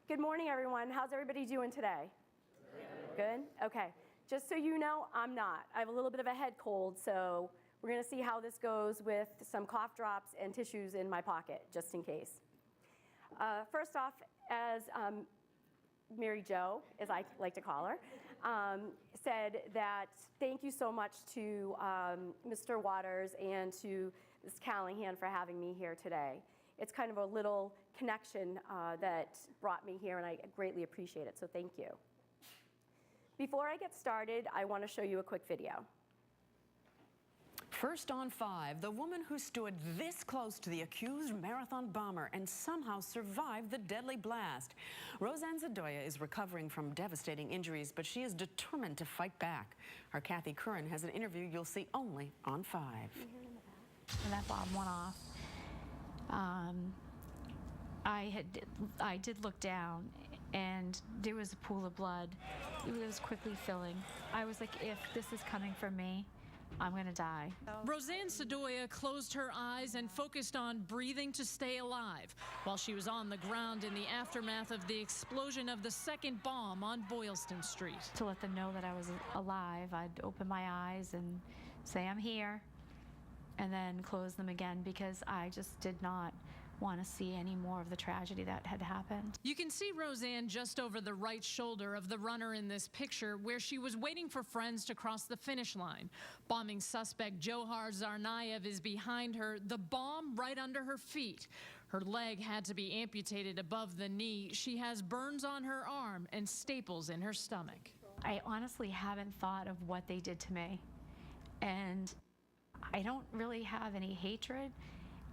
Good morning, everyone. How's everybody doing today? Good? Okay. Just so you know, I'm not. I have a little bit of a head cold, so we're going to see how this goes with some cough drops and tissues in my pocket, just in case. First off, as Mary Jo, as I like to call her, said that thank you so much to Mr. Waters and to Ms. Callahan for having me here today. It's kind of a little connection that brought me here, and I greatly appreciate it, so thank you. Before I get started, I want to show you a quick video. First on 5, the woman who stood this close to the accused marathon bomber and somehow survived the deadly blast. Roseann Sdoia is recovering from devastating injuries, but she is determined to fight back. Our Kathy Curran has an interview you'll see only on 5. When that bomb went off, I did look down, and there was a pool of blood. It was quickly filling. I was like, if this is coming from me, I'm going to die. Roseann Sdoia closed her eyes and focused on breathing to stay alive while she was on the ground in the aftermath of the explosion of the second bomb on Boylston Street. To let them know that I was alive, I'd open my eyes and say, I'm here, and then close them again because I just did not want to see any more of the tragedy that had happened. You can see Roseann just over the right shoulder of the runner in this picture, where she was waiting for friends to cross the finish line. Bombing suspect Johar Tsarnaev is behind her, the bomb right under her feet. Her leg had to be amputated above the knee. She has burns on her arm and staples in her stomach. I honestly haven't thought of what they did to me, and I don't really have any hatred,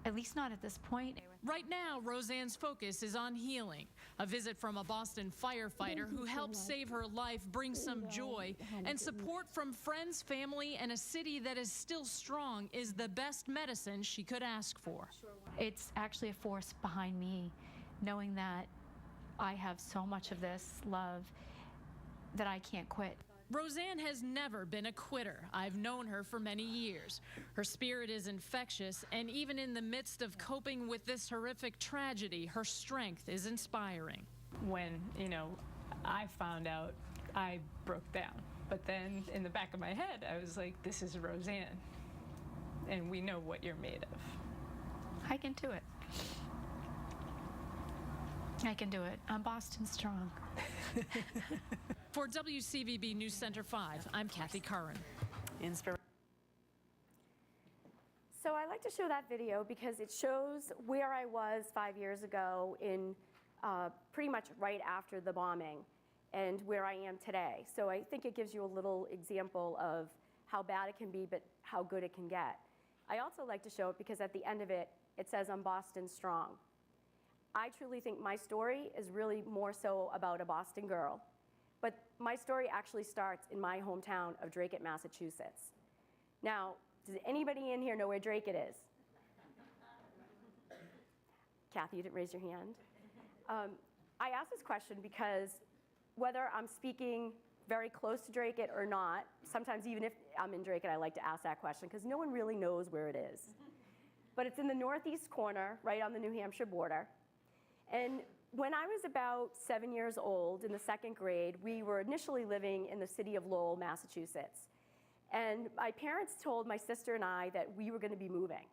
at least not at this point. Right now, Roseann's focus is on healing. A visit from a Boston firefighter who helped save her life brings some joy, and support from friends, family, and a city that is still strong is the best medicine she could ask for. It's actually a force behind me, knowing that I have so much of this love that I can't quit. Roseann has never been a quitter. I've known her for many years. Her spirit is infectious, and even in the midst of coping with this horrific tragedy, her strength is inspiring. When, I found out, I broke down. But then in the back of my head, I was like, this is Roseann, and we know what you're made of. I can do it. I can do it. I'm Boston strong. For WCVB News Center 5, I'm Kathy Curran. So I like to show that video because it shows where I was 5 years ago in pretty much right after the bombing and where I am today. So I think it gives you a little example of how bad it can be, but how good it can get. I also like to show it because at the end of it, it says I'm Boston strong. I truly think my story is really more so about a Boston girl. But my story actually starts in my hometown of Drake, Massachusetts. Now, does anybody in here know where Drake is? Kathy, you didn't raise your hand. I asked this question because whether I'm speaking very close to Drake or not, sometimes even if I'm in Drake, I like to ask that question because no one really knows where it is. But it's in the northeast corner, right on the New Hampshire border. And when I was about 7 years old in the second grade, we were initially living in the city of Lowell, Massachusetts. And my parents told my sister and I that we were going to be moving.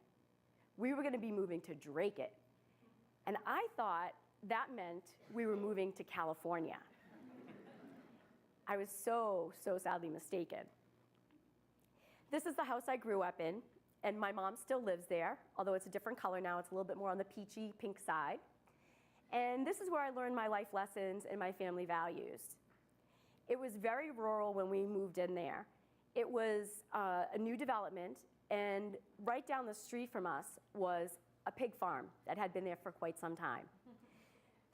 We were going to be moving to Drake. And I thought that meant we were moving to California. I was so sadly mistaken. This is the house I grew up in, and my mom still lives there, although it's a different color now. It's a little bit more on the peachy pink side. And this is where I learned my life lessons and my family values. It was very rural when we moved in there. It was a new development, and right down the street from us was a pig farm that had been there for quite some time.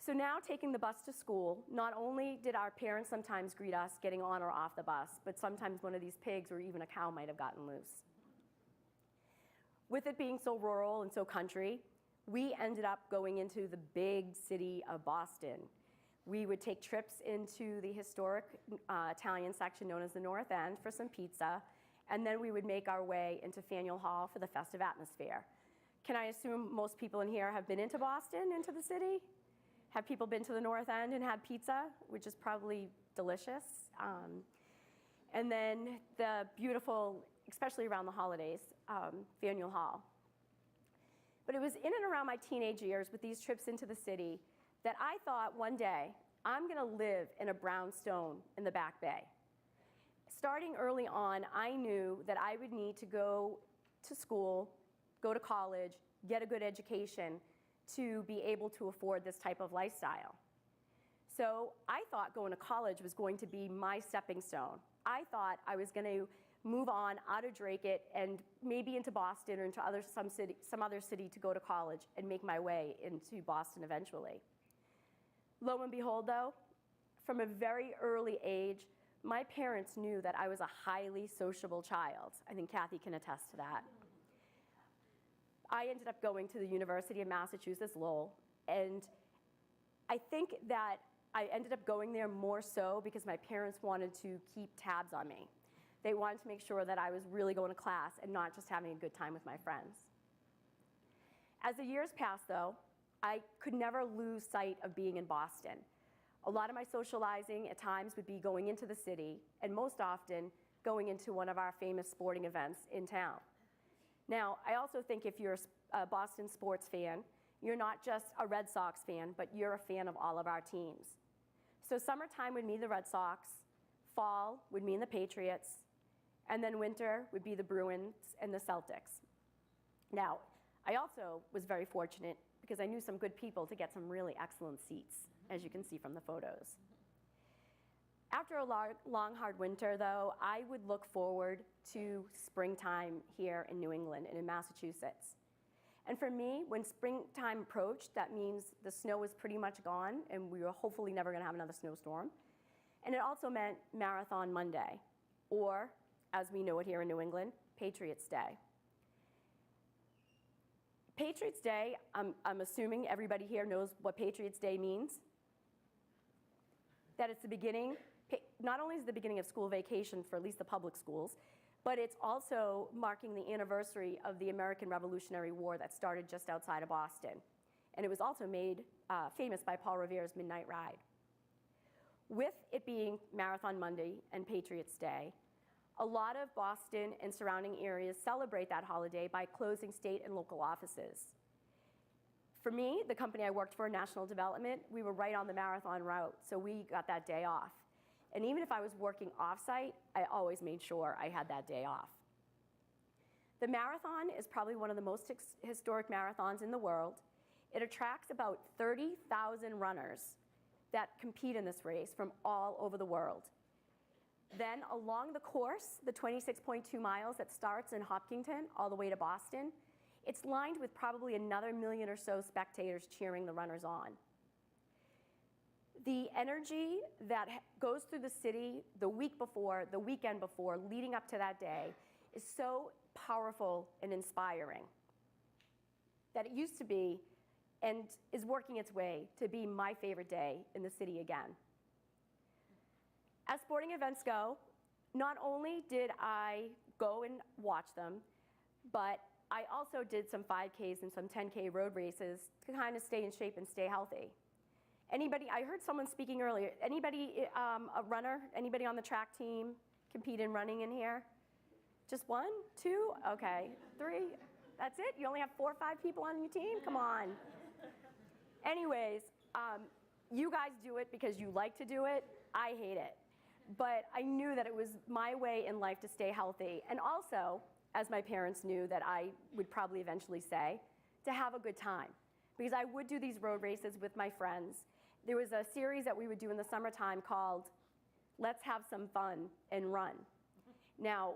So now taking the bus to school, not only did our parents sometimes greet us getting on or off the bus, but sometimes one of these pigs or even a cow might have gotten loose. With it being so rural and so country, we ended up going into the big city of Boston. We would take trips into the historic Italian section known as the North End for some pizza, and then we would make our way into Faneuil Hall for the festive atmosphere. Can I assume most people in here have been into Boston, into the city? Have people been to the North End and had pizza, which is probably delicious? And then the beautiful, especially around the holidays, Faneuil Hall. But it was in and around my teenage years with these trips into the city that I thought one day, I'm gonna live in a brownstone in the Back Bay. Starting early on, I knew that I would need to go to school, go to college, get a good education to be able to afford this type of lifestyle. So I thought going to college was going to be my stepping stone. I thought I was going to move on out of Dracut and maybe into Boston or into some other city to go to college and make my way into Boston eventually. Lo and behold, though, from a very early age, my parents knew that I was a highly sociable child. I think Kathy can attest to that. I ended up going to the University of Massachusetts Lowell, and I think that I ended up going there more so because my parents wanted to keep tabs on me. They wanted to make sure that I was really going to class and not just having a good time with my friends. As the years passed, though, I could never lose sight of being in Boston. A lot of my socializing at times would be going into the city, and most often going into one of our famous sporting events in town. Now, I also think if you're a Boston sports fan, you're not just a Red Sox fan, but you're a fan of all of our teams. So summertime would mean the Red Sox, fall would mean the Patriots, and then winter would be the Bruins and the Celtics. Now, I also was very fortunate because I knew some good people to get some really excellent seats, as you can see from the photos. After a long, hard winter, though, I would look forward to springtime here in New England and in Massachusetts. And for me, when springtime approached, that means the snow was pretty much gone, and we were hopefully never going to have another snowstorm. And it also meant Marathon Monday, or, as we know it here in New England, Patriots Day. Patriots Day, I'm assuming everybody here knows what Patriots Day means. That it's the beginning, not only is it the beginning of school vacation for at least the public schools, but it's also marking the anniversary of the American Revolutionary War that started just outside of Boston. And it was also made famous by Paul Revere's Midnight Ride. With it being Marathon Monday and Patriots Day, a lot of Boston and surrounding areas celebrate that holiday by closing state and local offices. For me, the company I worked for, National Development, we were right on the marathon route, so we got that day off. And even if I was working off-site, I always made sure I had that day off. The marathon is probably one of the most historic marathons in the world. It attracts about 30,000 runners that compete in this race from all over the world. Then along the course, the 26.2 miles that starts in Hopkinton all the way to Boston, it's lined with probably another 1 million or so spectators cheering the runners on. The energy that goes through the city the week before, the weekend before, leading up to that day is so powerful and inspiring that it used to be and is working its way to be my favorite day in the city again. As sporting events go, not only did I go and watch them, but I also did some 5Ks and some 10K road races to kind of stay in shape and stay healthy. Anybody, I heard someone speaking earlier, anybody a runner, anybody on the track team compete in running in here? Just 1, 2, okay, 3, that's it? You only have 4 or 5 people on your team? Come on. Anyways, you guys do it because you like to do it. I hate it. But I knew that it was my way in life to stay healthy. And also, as my parents knew that I would probably eventually say, to have a good time. Because I would do these road races with my friends. There was a series that we would do in the summertime called Let's Have Some Fun and Run. Now,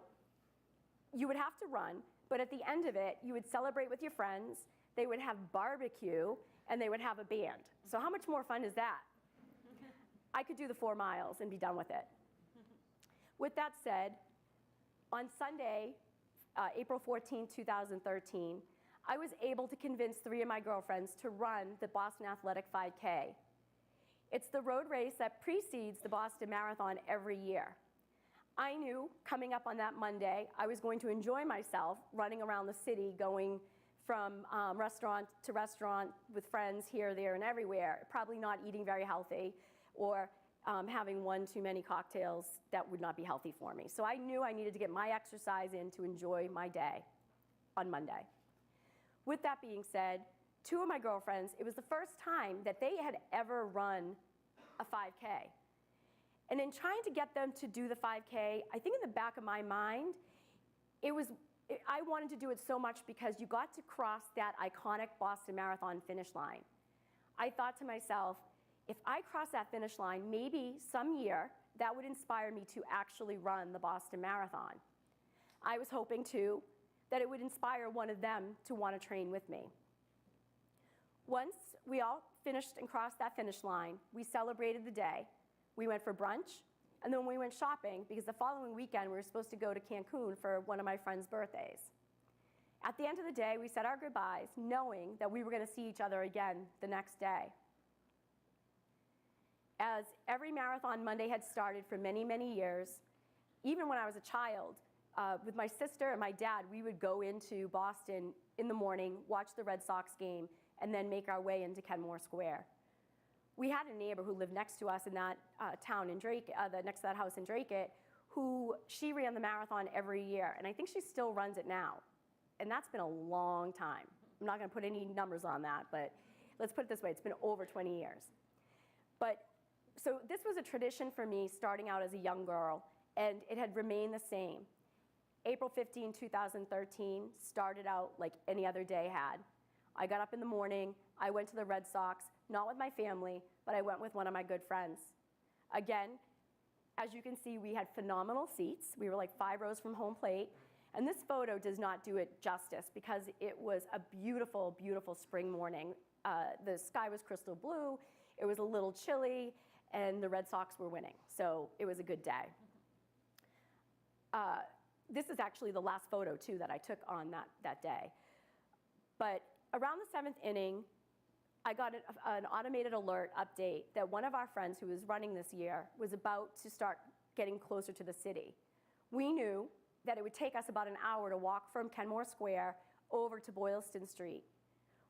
you would have to run, but at the end of it, you would celebrate with your friends, they would have barbecue, and they would have a band. So how much more fun is that? I could do the 4 miles and be done with it. With that said, on Sunday, April 14, 2013, I was able to convince 3 of my girlfriends to run the Boston Athletic 5K. It's the road race that precedes the Boston Marathon every year. I knew coming up on that Monday, I was going to enjoy myself running around the city going from restaurant to restaurant with friends here, there, and everywhere, probably not eating very healthy, or having one too many cocktails that would not be healthy for me. So I knew I needed to get my exercise in to enjoy my day on Monday. With that being said, two of my girlfriends, it was the first time that they had ever run a 5K. And in trying to get them to do the 5K, I think in the back of my mind, I wanted to do it so much because you got to cross that iconic Boston Marathon finish line. I thought to myself, if I cross that finish line, maybe some year that would inspire me to actually run the Boston Marathon. I was hoping too that it would inspire one of them to want to train with me. Once we all finished and crossed that finish line, we celebrated the day. We went for brunch, and then we went shopping because the following weekend we were supposed to go to Cancun for one of my friend's birthdays. At the end of the day, we said our goodbyes, knowing that we were going to see each other again the next day. As every Marathon Monday had started for many, many years, even when I was a child, with my sister and my dad, we would go into Boston in the morning, watch the Red Sox game, and then make our way into Kenmore Square. We had a neighbor who lived next to us in that town in Drake, next to that house in Drake, who she ran the marathon every year, and I think she still runs it now. And that's been a long time. I'm not gonna put any numbers on that, but let's put it this way, it's been over 20 years. So this was a tradition for me starting out as a young girl, and it had remained the same. April 15, 2013 started out like any other day had. I got up in the morning, I went to the Red Sox, not with my family, but I went with one of my good friends. Again, as you can see, we had phenomenal seats. We were like 5 rows from home plate. And this photo does not do it justice because it was a beautiful, beautiful spring morning. The sky was crystal blue, it was a little chilly, and the Red Sox were winning. So it was a good day. This is actually the last photo too that I took on that day. But around the 7th inning, I got an automated alert update that one of our friends who was running this year was about to start getting closer to the city. We knew that it would take us about an hour to walk from Kenmore Square over to Boylston Street.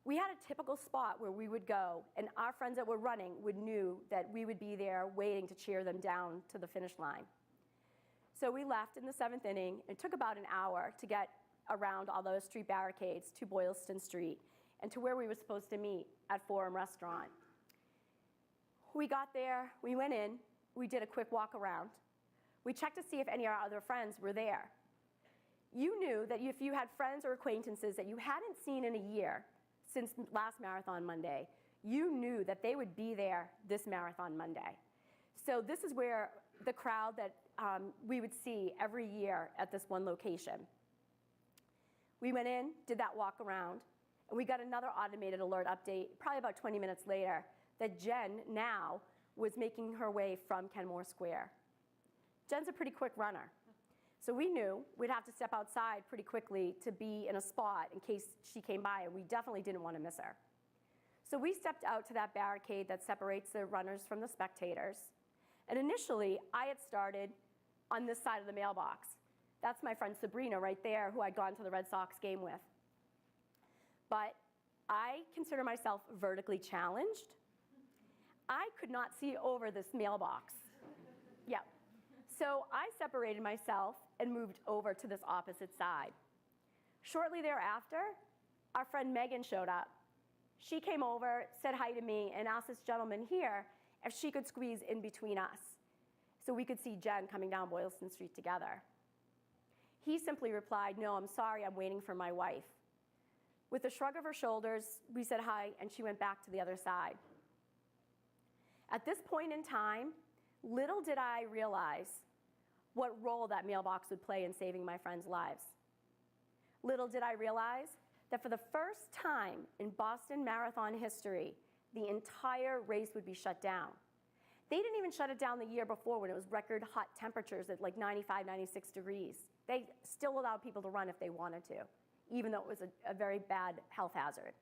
We had a typical spot where we would go, and our friends that were running knew that we would be there waiting to cheer them down to the finish line. So we left in the 7th inning. It took about an hour to get around all those street barricades to Boylston Street and to where we were supposed to meet at Forum Restaurant. We got there, we went in, we did a quick walk around. We checked to see if any of our other friends were there. You knew that if you had friends or acquaintances that you hadn't seen in a year since last Marathon Monday, you knew that they would be there this Marathon Monday. So this is where the crowd that we would see every year at this one location. We went in, did that walk around, and we got another automated alert update probably about 20 minutes later that Jen now was making her way from Kenmore Square. Jen's a pretty quick runner. So we knew we'd have to step outside pretty quickly to be in a spot in case she came by, and we definitely didn't want to miss her. So we stepped out to that barricade that separates the runners from the spectators. And initially, I had started on this side of the mailbox. That's my friend Sabrina right there, who I'd gone to the Red Sox game with. But I consider myself vertically challenged. I could not see over this mailbox. Yep. So I separated myself and moved over to this opposite side. Shortly thereafter, our friend Megan showed up. She came over, said hi to me, and asked this gentleman here if she could squeeze in between us so we could see Jen coming down Boylston Street together. He simply replied, "No, I'm sorry, I'm waiting for my wife." With a shrug of her shoulders, we said hi, and she went back to the other side. At this point in time, little did I realize what role that mailbox would play in saving my friends' lives. Little did I realize that for the first time in Boston Marathon history, the entire race would be shut down. They didn't even shut it down the year before when it was record hot temperatures at like 95, 96 degrees. They still allowed people to run if they wanted to, even though it was a very bad health hazard.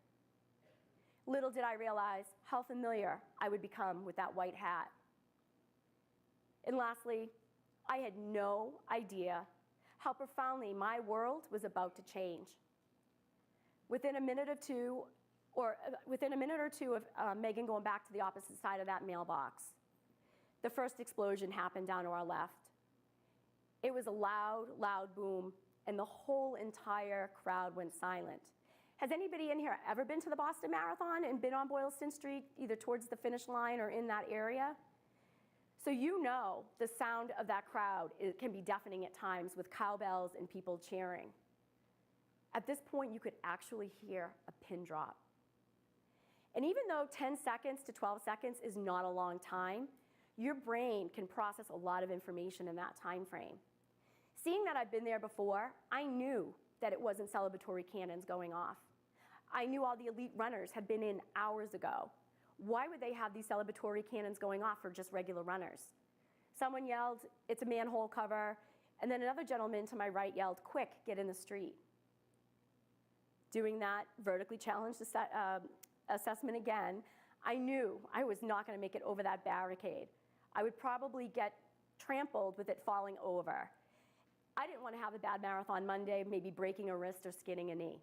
Little did I realize how familiar I would become with that white hat. And lastly, I had no idea how profoundly my world was about to change. Within a minute or two of Megan going back to the opposite side of that mailbox, the first explosion happened down to our left. It was a loud, loud boom, and the whole entire crowd went silent. Has anybody in here ever been to the Boston Marathon and been on Boylston Street, either towards the finish line or in that area? So you know the sound of that crowd, it can be deafening at times with cowbells and people cheering. At this point, you could actually hear a pin drop. And even though 10 seconds to 12 seconds is not a long time, your brain can process a lot of information in that time frame. Seeing that I've been there before, I knew that it wasn't celebratory cannons going off. I knew all the elite runners had been in hours ago. Why would they have these celebratory cannons going off for just regular runners? Someone yelled, "It's a manhole cover," and then another gentleman to my right yelled, "Quick, get in the street." Doing that vertically challenged assessment again, I knew I was not going to make it over that barricade. I would probably get trampled with it falling over. I didn't want to have a bad marathon Monday, maybe breaking a wrist or skinning a knee.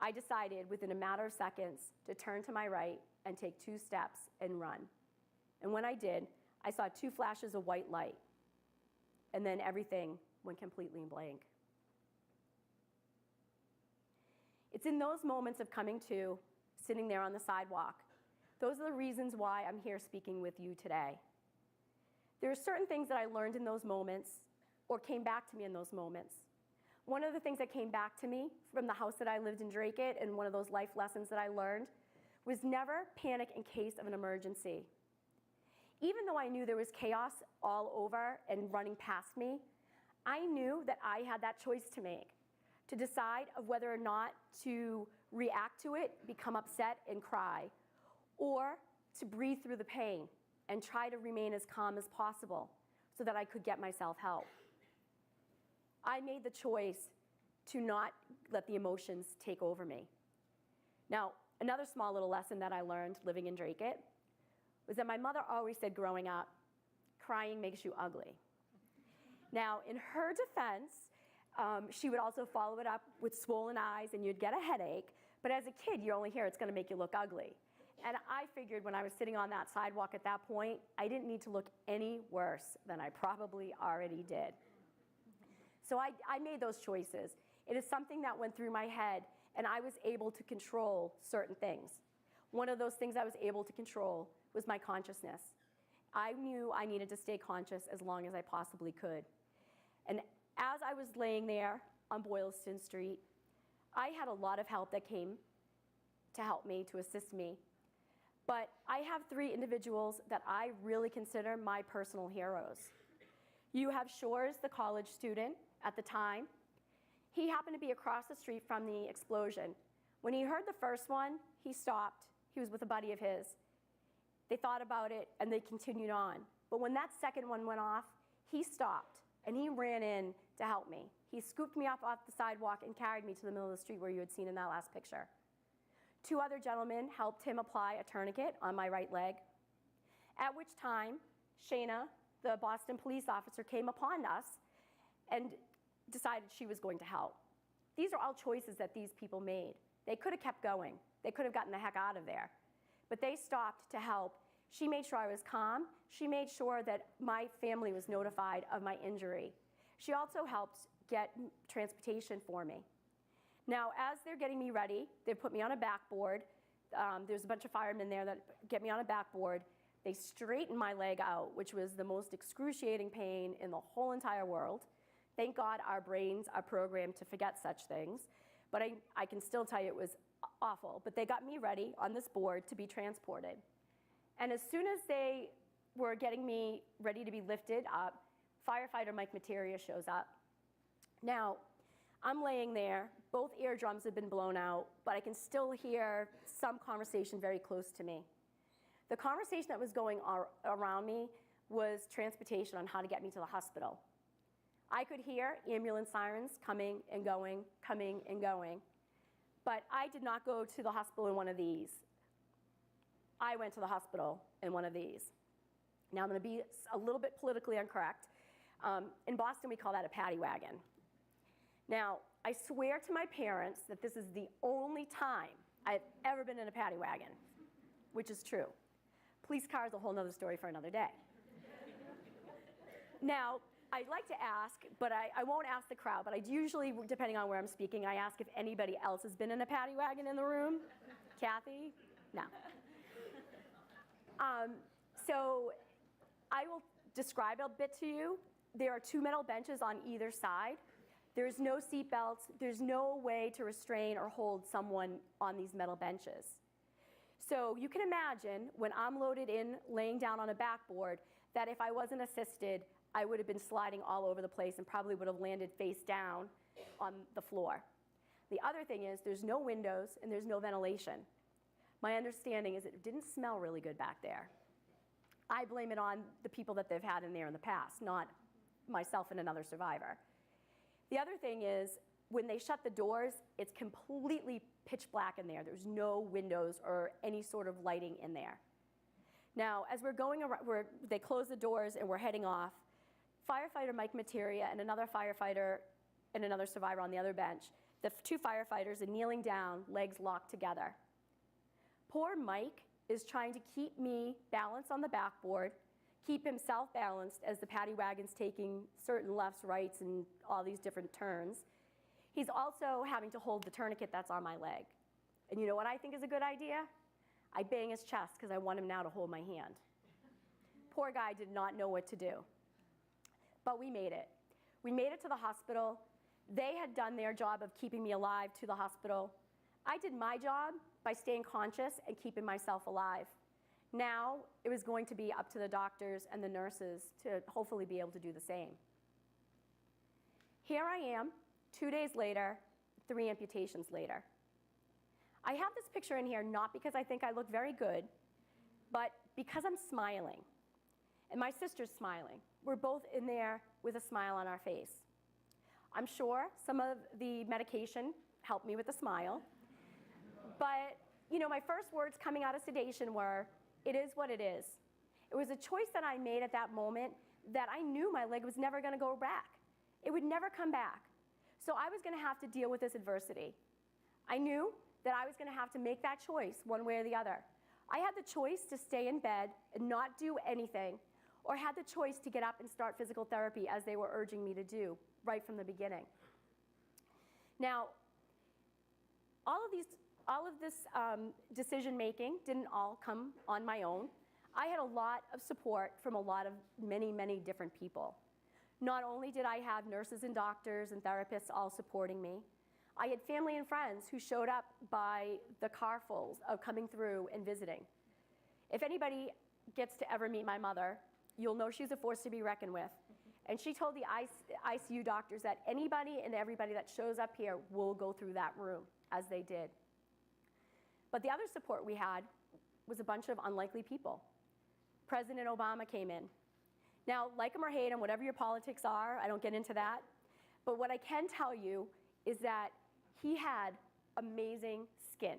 I decided within a matter of seconds to turn to my right and take 2 steps and run. And when I did, I saw 2 flashes of white light. And then everything went completely blank. It's in those moments of coming to, sitting there on the sidewalk, those are the reasons why I'm here speaking with you today. There are certain things that I learned in those moments or came back to me in those moments. One of the things that came back to me from the house that I lived in Drake-It, and one of those life lessons that I learned, was never panic in case of an emergency. Even though I knew there was chaos all over and running past me, I knew that I had that choice to make, to decide of whether or not to react to it, become upset and cry, or to breathe through the pain and try to remain as calm as possible so that I could get myself help. I made the choice to not let the emotions take over me. Now, another small little lesson that I learned living in Drake-It was that my mother always said growing up, crying makes you ugly. Now, in her defense, she would also follow it up with swollen eyes and you'd get a headache, but as a kid, you only hear it's gonna make you look ugly. And I figured when I was sitting on that sidewalk at that point, I didn't need to look any worse than I probably already did. So I made those choices. It is something that went through my head, and I was able to control certain things. One of those things I was able to control was my consciousness. I knew I needed to stay conscious as long as I possibly could. And as I was laying there on Boylston Street, I had a lot of help that came to help me, to assist me. But I have 3 individuals that I really consider my personal heroes. You have Shores, the college student at the time. He happened to be across the street from the explosion. When he heard the first one, he stopped. He was with a buddy of his. They thought about it and they continued on. But when that second one went off, he stopped and he ran in to help me. He scooped me up off the sidewalk and carried me to the middle of the street where you had seen in that last picture. 2 other gentlemen helped him apply a tourniquet on my right leg, at which time Shayna, the Boston police officer, came upon us and decided she was going to help. These are all choices that these people made. They could have kept going. They could have gotten the heck out of there. But they stopped to help. She made sure I was calm. She made sure that my family was notified of my injury. She also helped get transportation for me. Now, as they're getting me ready, they put me on a backboard. There's a bunch of firemen there that get me on a backboard. They straightened my leg out, which was the most excruciating pain in the whole entire world. Thank God our brains are programmed to forget such things. But I can still tell you it was awful. But they got me ready on this board to be transported. And as soon as they were getting me ready to be lifted up, firefighter Mike Materia shows up. Now, I'm laying there. Both eardrums have been blown out, but I can still hear some conversation very close to me. The conversation that was going around me was transportation on how to get me to the hospital. I could hear ambulance sirens coming and going, but I did not go to the hospital in one of these. I went to the hospital in one of these. Now I'm going to be a little bit politically incorrect. In Boston, we call that a paddy wagon. Now, I swear to my parents that this is the only time I've ever been in a paddy wagon, which is true. Police car is a whole nother story for another day. Now, I'd like to ask, but I won't ask the crowd, but I usually, depending on where I'm speaking, I ask if anybody else has been in a paddy wagon in the room. Kathy? No. So I will describe a bit to you. There are 2 metal benches on either side. There's no seat belts. There's no way to restrain or hold someone on these metal benches. So you can imagine when I'm loaded in, laying down on a backboard, that if I wasn't assisted, I would have been sliding all over the place and probably would have landed face down on the floor. The other thing is there's no windows and there's no ventilation. My understanding is it didn't smell really good back there. I blame it on the people that they've had in there in the past, not myself and another survivor. The other thing is when they shut the doors, it's completely pitch black in there. There's no windows or any sort of lighting in there. Now, as we're going around, they close the doors and we're heading off, firefighter Mike Materia and another firefighter and another survivor on the other bench, the 2 firefighters are kneeling down, legs locked together. Poor Mike is trying to keep me balanced on the backboard, keep himself balanced as the paddy wagon's taking certain lefts, rights, and all these different turns. He's also having to hold the tourniquet that's on my leg. And you know what I think is a good idea? I bang his chest because I want him now to hold my hand. Poor guy did not know what to do. But we made it. We made it to the hospital. They had done their job of keeping me alive to the hospital. I did my job by staying conscious and keeping myself alive. Now it was going to be up to the doctors and the nurses to hopefully be able to do the same. Here I am, 2 days later, 3 amputations later. I have this picture in here not because I think I look very good, but because I'm smiling. And my sister's smiling. We're both in there with a smile on our face. I'm sure some of the medication helped me with the smile. But, you know, my first words coming out of sedation were, "It is what it is." It was a choice that I made at that moment that I knew my leg was never going to go back. It would never come back. So I was going to have to deal with this adversity. I knew that I was going to have to make that choice one way or the other. I had the choice to stay in bed and not do anything, or had the choice to get up and start physical therapy as they were urging me to do right from the beginning. Now, all of this decision making didn't all come on my own. I had a lot of support from a lot of many different people. Not only did I have nurses and doctors and therapists all supporting me, I had family and friends who showed up by the carfuls of coming through and visiting. If anybody gets to ever meet my mother, you'll know she's a force to be reckoned with. And she told the ICU doctors that anybody and everybody that shows up here will go through that room, as they did. But the other support we had was a bunch of unlikely people. President Obama came in. Now, like him or hate him, whatever your politics are, I don't get into that. But what I can tell you is that he had amazing skin.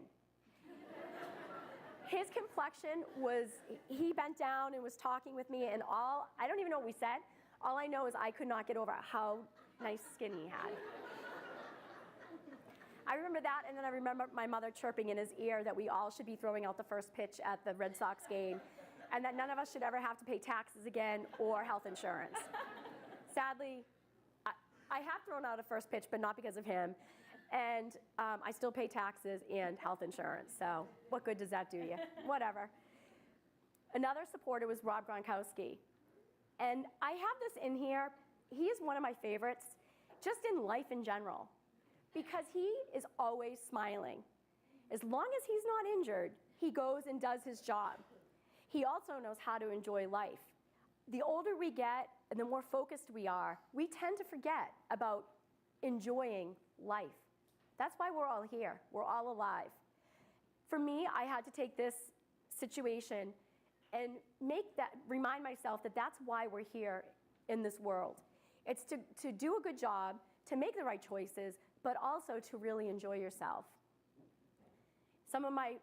His complexion was, he bent down and was talking with me and I don't even know what we said. All I know is I could not get over how nice skin he had. I remember that, and then I remember my mother chirping in his ear that we all should be throwing out the first pitch at the Red Sox game, and that none of us should ever have to pay taxes again or health insurance. Sadly, I have thrown out a first pitch, but not because of him. And I still pay taxes and health insurance, so what good does that do you? Whatever. Another supporter was Rob Gronkowski. And I have this in here. He is one of my favorites, just in life in general, because he is always smiling. As long as he's not injured, he goes and does his job. He also knows how to enjoy life. The older we get and the more focused we are, we tend to forget about enjoying life. That's why we're all here. We're all alive. For me, I had to take this situation and remind myself that that's why we're here in this world. It's to do a good job, to make the right choices, but also to really enjoy yourself. Some of my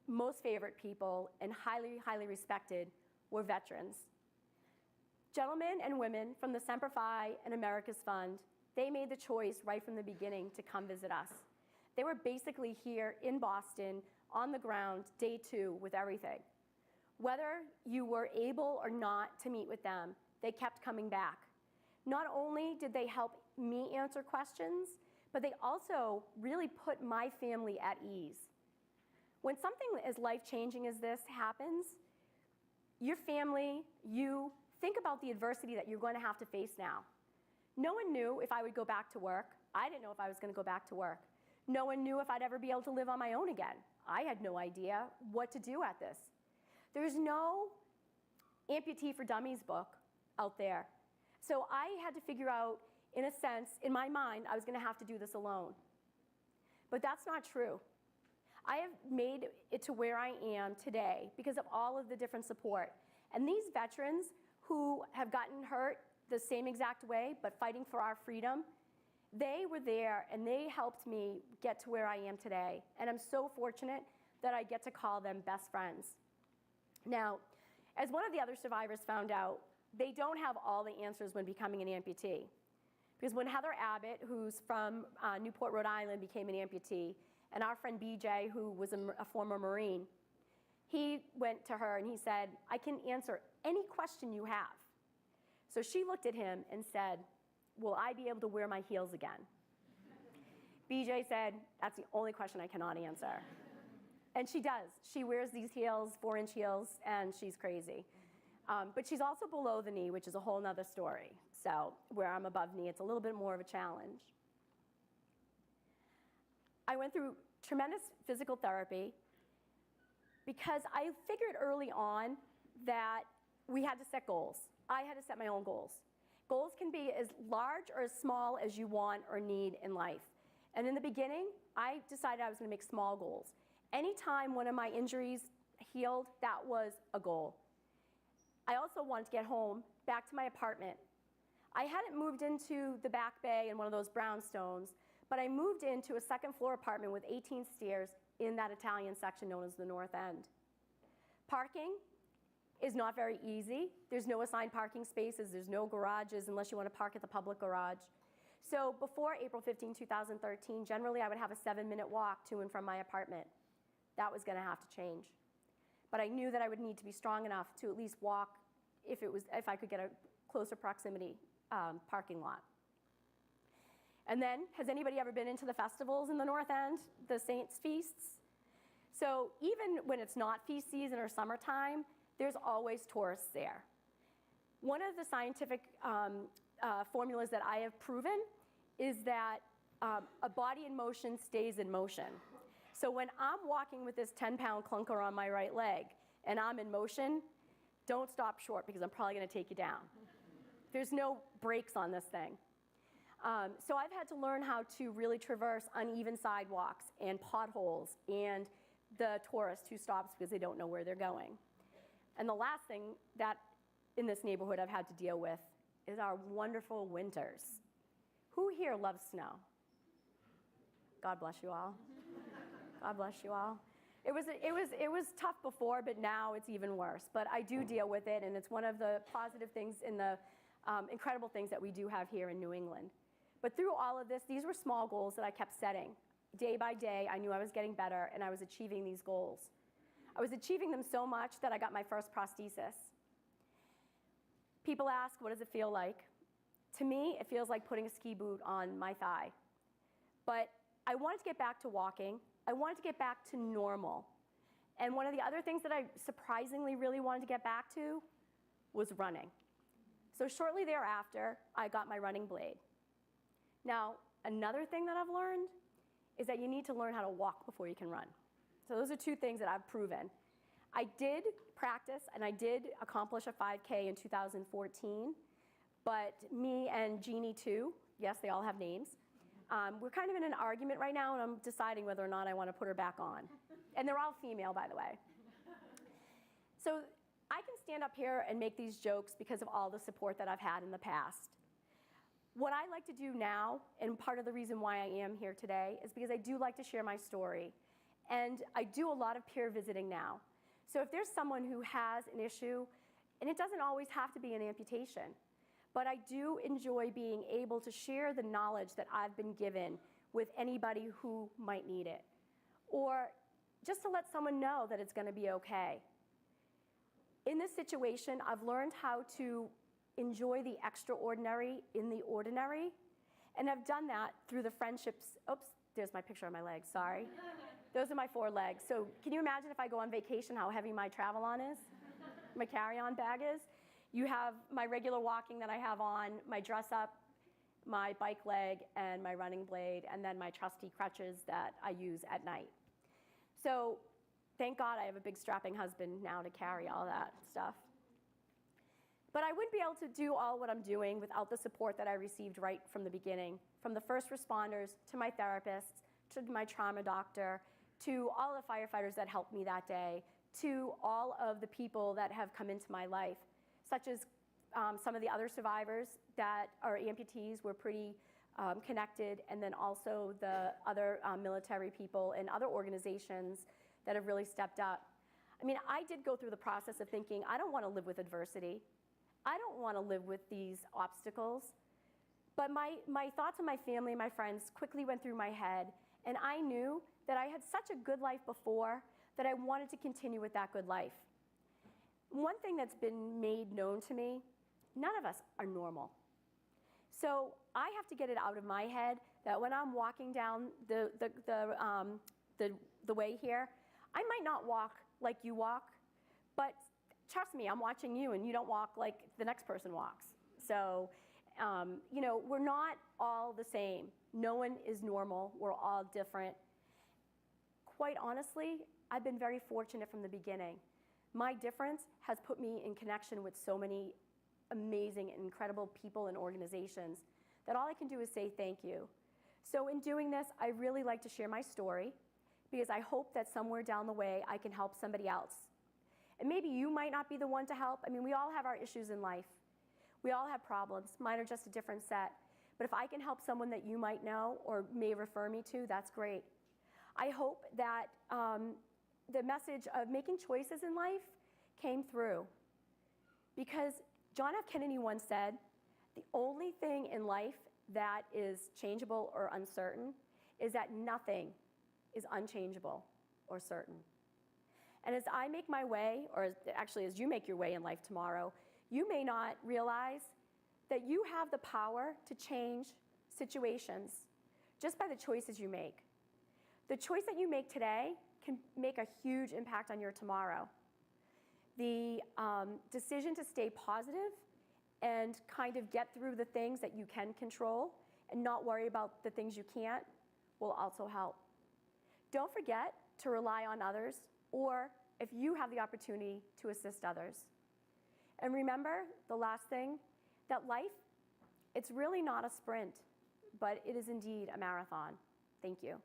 most favorite people and highly respected were veterans. Gentlemen and women from the Semper Fi and America's Fund, they made the choice right from the beginning to come visit us. They were basically here in Boston, on the ground, day 2 with everything. Whether you were able or not to meet with them, they kept coming back. Not only did they help me answer questions, but they also really put my family at ease. When something as life-changing as this happens, your family, you think about the adversity that you're going to have to face now. No one knew if I would go back to work. I didn't know if I was going to go back to work. No one knew if I'd ever be able to live on my own again. I had no idea what to do at this. There's no Amputee for Dummies book out there. So I had to figure out, in a sense, in my mind, I was going to have to do this alone. But that's not true. I have made it to where I am today because of all of the different support. And these veterans who have gotten hurt the same exact way, but fighting for our freedom, they were there and they helped me get to where I am today. And I'm so fortunate that I get to call them best friends. Now, as one of the other survivors found out, they don't have all the answers when becoming an amputee. Because when Heather Abbott, who's from Newport, Rhode Island, became an amputee, and our friend BJ, who was a former Marine, he went to her and he said, I can answer any question you have. So she looked at him and said, will I be able to wear my heels again? BJ said, that's the only question I cannot answer. And she does. She wears these heels, 4-inch heels, and she's crazy. But she's also below the knee, which is a whole nother story. So where I'm above knee, it's a little bit more of a challenge. I went through tremendous physical therapy because I figured early on that we had to set goals. I had to set my own goals. Goals can be as large or as small as you want or need in life. And in the beginning, I decided I was going to make small goals. Anytime one of my injuries healed, that was a goal. I also wanted to get home, back to my apartment. I hadn't moved into the back bay in one of those brownstones, but I moved into a second-floor apartment with 18 stairs in that Italian section known as the North End. Parking is not very easy. There's no assigned parking spaces. There's no garages unless you want to park at the public garage. So before April 15, 2013, generally I would have a 7-minute walk to and from my apartment. That was going to have to change. But I knew that I would need to be strong enough to at least walk if I could get a closer proximity parking lot. And then, has anybody ever been into the festivals in the North End, the Saints' feasts? So even when it's not feast season or summertime, there's always tourists there. One of the scientific formulas that I have proven is that a body in motion stays in motion. So when I'm walking with this 10-pound clunker on my right leg and I'm in motion, don't stop short because I'm probably going to take you down. There's no brakes on this thing. So I've had to learn how to really traverse uneven sidewalks and potholes and the tourist who stops because they don't know where they're going. And the last thing that in this neighborhood I've had to deal with is our wonderful winters. Who here loves snow? God bless you all. God bless you all. It was tough before, but now it's even worse. But I do deal with it, and it's one of the positive things and the incredible things that we do have here in New England. But through all of this, these were small goals that I kept setting. Day by day, I knew I was getting better, and I was achieving these goals. I was achieving them so much that I got my first prosthesis. People ask, what does it feel like? To me, it feels like putting a ski boot on my thigh. But I wanted to get back to walking. I wanted to get back to normal. And one of the other things that I surprisingly really wanted to get back to was running. So shortly thereafter, I got my running blade. Now, another thing that I've learned is that you need to learn how to walk before you can run. So those are two things that I've proven. I did practice and I did accomplish a 5K in 2014, but me and Jeannie too, yes, they all have names, we're kind of in an argument right now and I'm deciding whether or not I want to put her back on. And they're all female, by the way. So I can stand up here and make these jokes because of all the support that I've had in the past. What I like to do now, and part of the reason why I am here today, is because I do like to share my story. And I do a lot of peer visiting now. So if there's someone who has an issue, and it doesn't always have to be an amputation, but I do enjoy being able to share the knowledge that I've been given with anybody who might need it, or just to let someone know that it's going to be okay. In this situation, I've learned how to enjoy the extraordinary in the ordinary, and I've done that through the friendships. Oops, there's my picture of my legs, sorry. Those are my 4 legs. So can you imagine if I go on vacation, how heavy my travel-on is? My carry-on bag is? You have my regular walking that I have on, my dress-up, my bike leg, and my running blade, and then my trusty crutches that I use at night. So thank God I have a big strapping husband now to carry all that stuff. But I wouldn't be able to do all what I'm doing without the support that I received right from the beginning, from the first responders to my therapists, to my trauma doctor, to all the firefighters that helped me that day, to all of the people that have come into my life, such as some of the other survivors that are amputees were pretty connected, and then also the other military people and other organizations that have really stepped up. I mean, I did go through the process of thinking, I don't want to live with adversity. I don't want to live with these obstacles. But my thoughts of my family and my friends quickly went through my head, and I knew that I had such a good life before that I wanted to continue with that good life. One thing that's been made known to me, none of us are normal. So I have to get it out of my head that when I'm walking down the way here, I might not walk like you walk, but trust me, I'm watching you, and you don't walk like the next person walks. So, you know, we're not all the same. No one is normal. We're all different. Quite honestly, I've been very fortunate from the beginning. My difference has put me in connection with so many amazing and incredible people and organizations that all I can do is say thank you. So in doing this, I really like to share my story because I hope that somewhere down the way I can help somebody else. And maybe you might not be the one to help. I mean, we all have our issues in life. We all have problems. Mine are just a different set. But if I can help someone that you might know or may refer me to, that's great. I hope that the message of making choices in life came through. Because John F. Kennedy once said, the only thing in life that is changeable or uncertain is that nothing is unchangeable or certain. And as I make my way, or actually as you make your way in life tomorrow, you may not realize that you have the power to change situations just by the choices you make. The choice that you make today can make a huge impact on your tomorrow. The decision to stay positive and kind of get through the things that you can control and not worry about the things you can't will also help. Don't forget to rely on others, or if you have the opportunity, to assist others. And remember, the last thing, that life, it's really not a sprint, but it is indeed a marathon. Thank you.